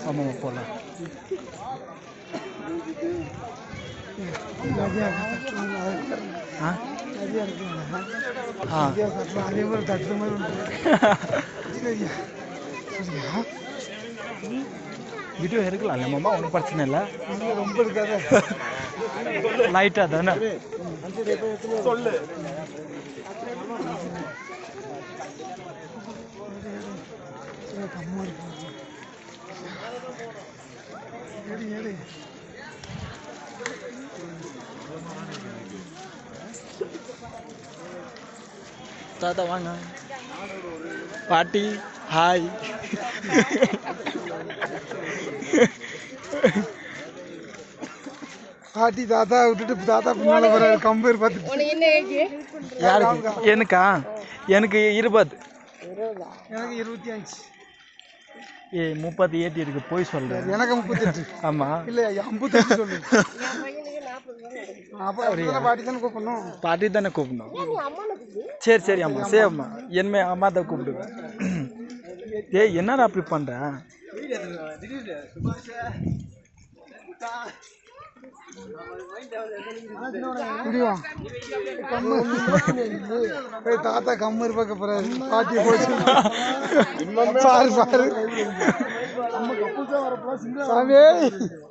ஆமாம் போகலாம். அதே மாதிரி தட்டுற மாதிரி வீடியோ எடுக்கலாம் இல்லைம்மா, ஒன்றும் பிரச்சனை இல்லை. ரொம்ப இருக்காது, லைட்டாக தானே சொல்லு. தாத்தா வாங்க. பாட்டி ஹாய். பாட்டி தாத்தா விட்டுட்டு தாத்தா பின்னால வர கம்பேர் பார்த்துட்டு. யாருக்கு? எனக்கா? எனக்கு 20. எனக்கு 25. 30 ஏற்றி இருக்கு. போய் சொல்கிறேன். எனக்கு 38. ஆமாம் இல்லை 58 சொல்லு. பாட்டி தானே கூப்பிடணும். பாட்டி தானே கூப்பிடணும். சரி சரி அம்மா, சரி அம்மா, என்ன அம்மா தான் கூப்பிடுவேன். என்னடா அப்படி பண்ணுற? தாத்தா கம்மர் பார்க்க போறாரு. பாட்டியை போச்சு பாரு பாரு சாமி.